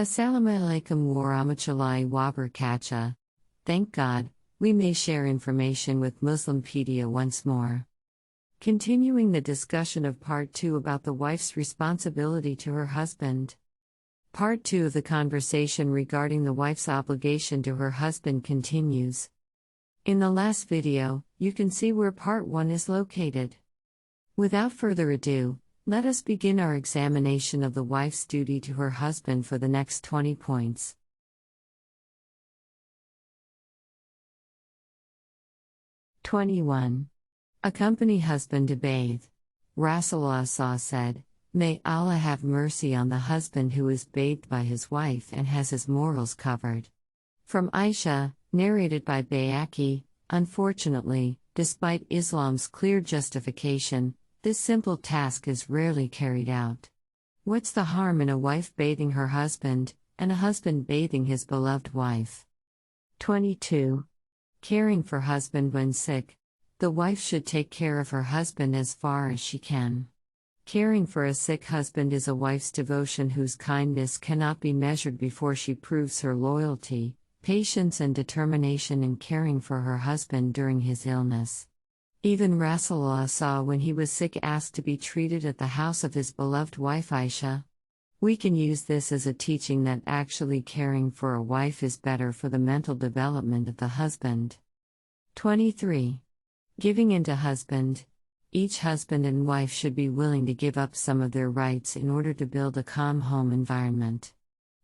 Assalamu alaikum warahmatullahi wabarakatuh. Thank God, we may share information with Muslimpedia once more. Continuing the discussion of Part 2 about the wife's responsibility to her husband. Part 2 of the conversation regarding the wife's obligation to her husband continues. In the last video, you can see where Part 1 is located. Without further ado, let us begin our examination of the wife's duty to her husband for the next 20 points. (21) Accompany husband to bathe. Rasulullah said, "May Allah have mercy on the husband who is bathed by his wife and has his morals covered." From Aisha, narrated by Bayaki, unfortunately, despite Islam's clear justification, this simple task is rarely carried out. What's the harm in a wife bathing her husband, and a husband bathing his beloved wife? 22. Caring for husband when sick. The wife should take care of her husband as far as she can. Caring for a sick husband is a wife's devotion whose kindness cannot be measured before she proves her loyalty, patience and determination in caring for her husband during his illness. Even Rasulullah when he was sick asked to be treated at the house of his beloved wife Aisha. We can use this as a teaching that actually caring for a wife is better for the mental development of the husband. 23. Giving in to husband. Each husband and wife should be willing to give up some of their rights in order to build a calm home environment.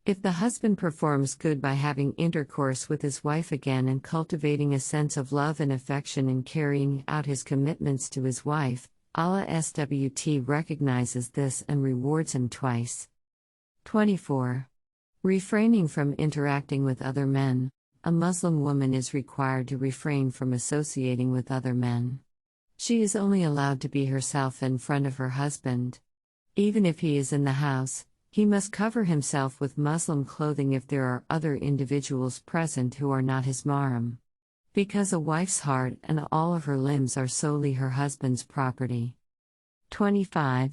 If the husband performs good by having intercourse with his wife again and cultivating a sense of love and affection in carrying out his commitments to his wife, Allah SWT recognizes this and rewards him twice. 24. Refraining from interacting with other men. A Muslim woman is required to refrain from associating with other men. She is only allowed to be herself in front of her husband. Even if he is in the house, he must cover himself with Muslim clothing if there are other individuals present who are not his mahram. Because a wife's heart and all of her limbs are solely her husband's property. 25.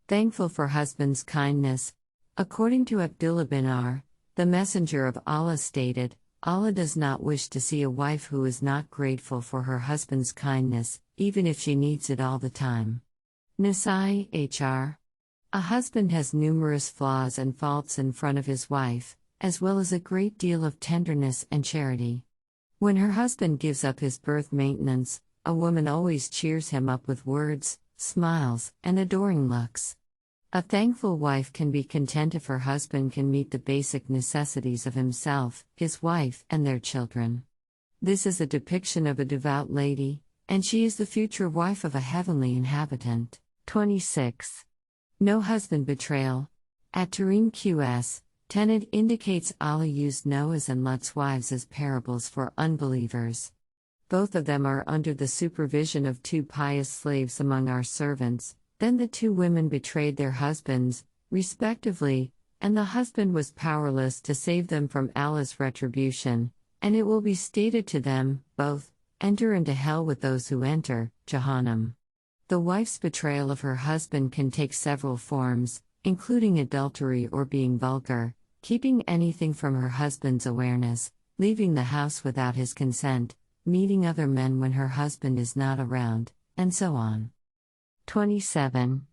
Thankful for husband's kindness. According to Abdullah bin Ar, the Messenger of Allah stated, Allah does not wish to see a wife who is not grateful for her husband's kindness, even if she needs it all the time. Nisai Hr. A husband has numerous flaws and faults in front of his wife, as well as a great deal of tenderness and charity. When her husband gives up his birth maintenance, a woman always cheers him up with words, smiles, and adoring looks. A thankful wife can be content if her husband can meet the basic necessities of himself, his wife, and their children. This is a depiction of a devout lady, and she is the future wife of a heavenly inhabitant. 26. No husband betrayal. At Turin QS, Tenet indicates Allah used Noah's and Lut's wives as parables for unbelievers. Both of them are under the supervision of two pious slaves among our servants. Then the two women betrayed their husbands, respectively, and the husband was powerless to save them from Allah's retribution, and it will be stated to them, both, enter into hell with those who enter, Jahannam. The wife's betrayal of her husband can take several forms, including adultery or being vulgar, keeping anything from her husband's awareness, leaving the house without his consent, meeting other men when her husband is not around, and so on. 27.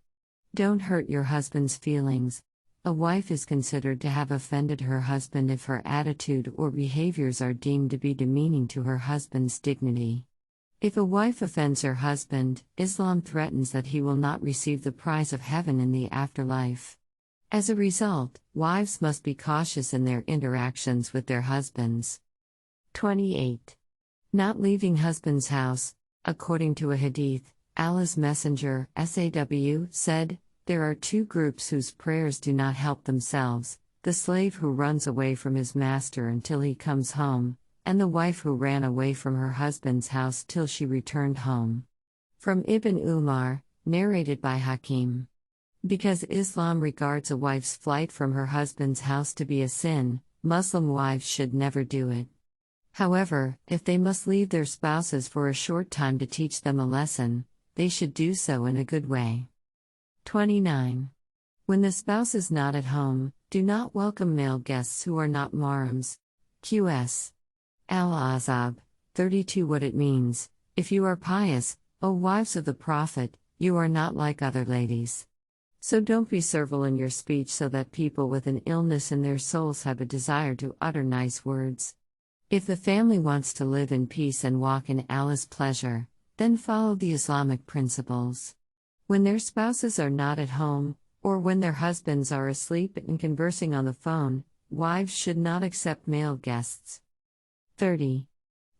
Don't hurt your husband's feelings. A wife is considered to have offended her husband if her attitude or behaviors are deemed to be demeaning to her husband's dignity. If a wife offends her husband, Islam threatens that he will not receive the prize of heaven in the afterlife. As a result, wives must be cautious in their interactions with their husbands. 28. Not leaving husband's house. According to a hadith, Allah's Messenger, SAW, said, "There are two groups whose prayers do not help themselves, the slave who runs away from his master until he comes home, and the wife who ran away from her husband's house till she returned home." From Ibn Umar, narrated by Hakim. Because Islam regards a wife's flight from her husband's house to be a sin, Muslim wives should never do it. However, if they must leave their spouses for a short time to teach them a lesson, they should do so in a good way. 29. When the spouse is not at home, do not welcome male guests who are not mahrams. QS. Al-Ahzab, 32. What it means: if you are pious, O wives of the Prophet, you are not like other ladies. So don't be servile in your speech so that people with an illness in their souls have a desire to utter nice words. If the family wants to live in peace and walk in Allah's pleasure, then follow the Islamic principles. When their spouses are not at home, or when their husbands are asleep and conversing on the phone, wives should not accept male guests. 30.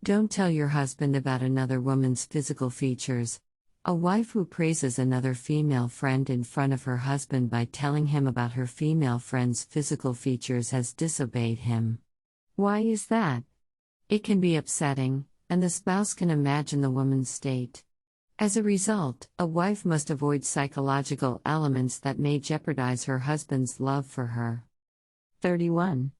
Don't tell your husband about another woman's physical features. A wife who praises another female friend in front of her husband by telling him about her female friend's physical features has disobeyed him. Why is that? It can be upsetting, and the spouse can imagine the woman's state. As a result, a wife must avoid psychological elements that may jeopardize her husband's love for her. 31.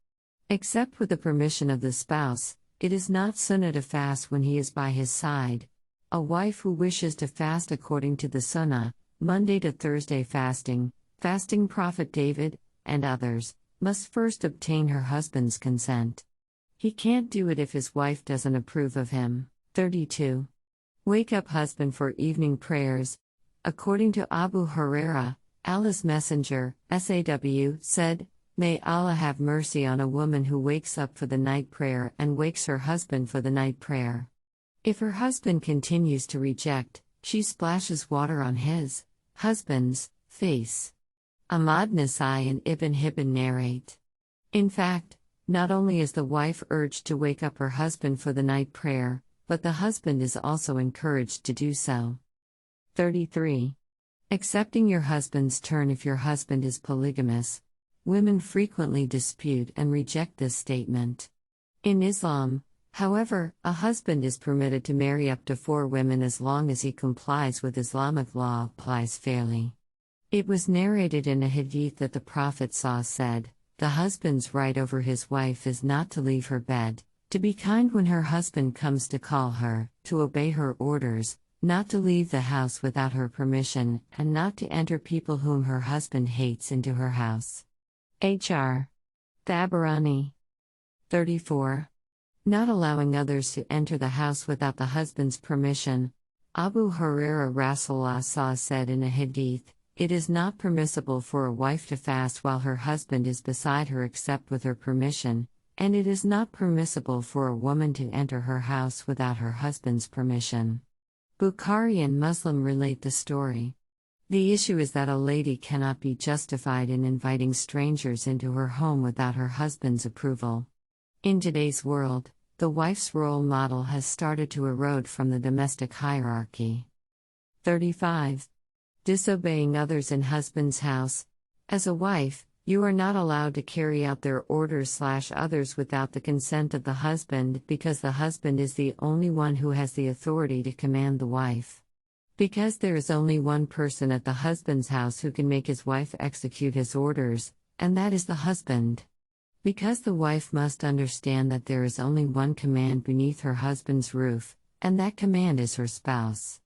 Except with the permission of the spouse, it is not sunnah to fast when he is by his side. A wife who wishes to fast according to the sunnah, Monday to Thursday fasting Prophet David, and others, must first obtain her husband's consent. He can't do it if his wife doesn't approve of him. 32. Wake up husband for evening prayers. According to Abu Huraira, Allah's Messenger, SAW, said, "May Allah have mercy on a woman who wakes up for the night prayer and wakes her husband for the night prayer. If her husband continues to reject, she splashes water on his, husband's, face." Ahmad Nasai and Ibn Hibban narrate. In fact, not only is the wife urged to wake up her husband for the night prayer, but the husband is also encouraged to do so. 33. Accepting your husband's turn. If your husband is polygamous, women frequently dispute and reject this statement. In Islam, however, a husband is permitted to marry up to 4 women as long as he complies with Islamic law applies fairly. It was narrated in a hadith that the Prophet said, "The husband's right over his wife is not to leave her bed, to be kind when her husband comes to call her, to obey her orders, not to leave the house without her permission, and not to enter people whom her husband hates into her house." H.R. Tabarani. 34. Not allowing others to enter the house without the husband's permission. Abu Huraira Rasulullah said in a hadith, "It is not permissible for a wife to fast while her husband is beside her except with her permission, and it is not permissible for a woman to enter her house without her husband's permission." Bukhari and Muslim relate the story. The issue is that a lady cannot be justified in inviting strangers into her home without her husband's approval. In today's world, the wife's role model has started to erode from the domestic hierarchy. 35. Disobeying others in husband's house. As a wife, you are not allowed to carry out their orders/others without the consent of the husband because the husband is the only one who has the authority to command the wife. Because there is only one person at the husband's house who can make his wife execute his orders, and that is the husband. Because the wife must understand that there is only one command beneath her husband's roof, and that command is her spouse.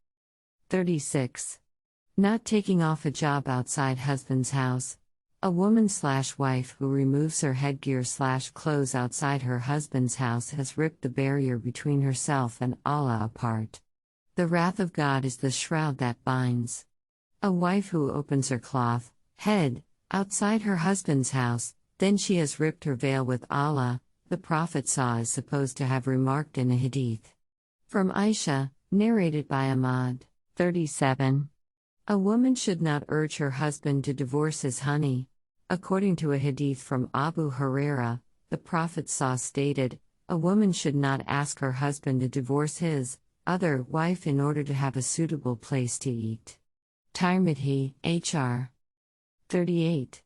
36. Not taking off a job outside husband's house. A woman/wife who removes her headgear/clothes outside her husband's house has ripped the barrier between herself and Allah apart. The wrath of God is the shroud that binds. A wife who opens her cloth, head, outside her husband's house, then she has ripped her veil with Allah, the Prophet is supposed to have remarked in a hadith. From Aisha, narrated by Ahmad. 37. A woman should not urge her husband to divorce his honey. According to a hadith from Abu Huraira, the Prophet stated, "A woman should not ask her husband to divorce his other wife in order to have a suitable place to eat." Tirmidhi, H.R. 38.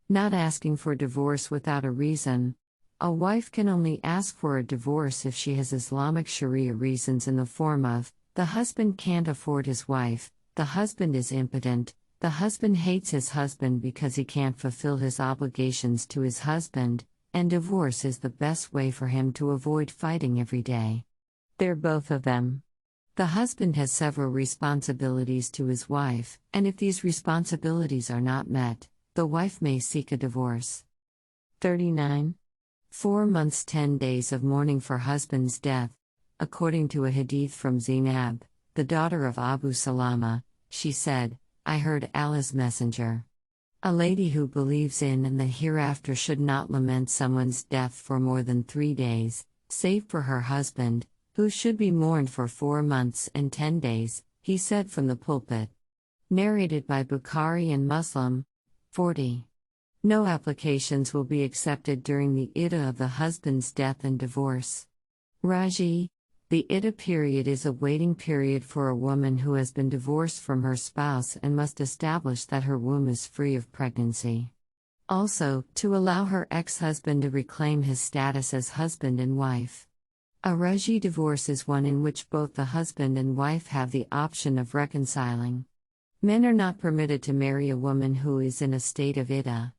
Not asking for divorce without a reason. A wife can only ask for a divorce if she has Islamic Sharia reasons in the form of, the husband can't afford his wife, the husband is impotent, the husband hates his husband because he can't fulfill his obligations to his husband, and divorce is the best way for him to avoid fighting every day. They're both of them. The husband has several responsibilities to his wife, and if these responsibilities are not met, the wife may seek a divorce. 39. 4 months 10 days of mourning for husband's death. According to a hadith from Zainab, the daughter of Abu Salama, she said, I heard Allah's messenger. A lady who believes in and the hereafter should not lament someone's death for more than 3 days, save for her husband, who should be mourned for 4 months and 10 days, he said from the pulpit. Narrated by Bukhari and Muslim. 40. No applications will be accepted during the iddah of the husband's death and divorce. Raji, the iddah period is a waiting period for a woman who has been divorced from her spouse and must establish that her womb is free of pregnancy. Also, to allow her ex-husband to reclaim his status as husband and wife. A Raji divorce is one in which both the husband and wife have the option of reconciling. Men are not permitted to marry a woman who is in a state of iddah.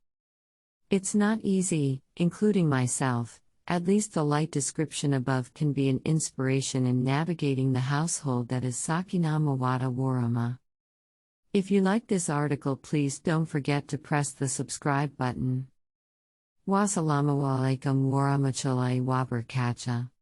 It's not easy, including myself. At least the light description above can be an inspiration in navigating the household that is Sakina Mawadda Warahmah. If you like this article, please don't forget to press the subscribe button. Wassalamu alaikum warahmatullahi wabarakatuh.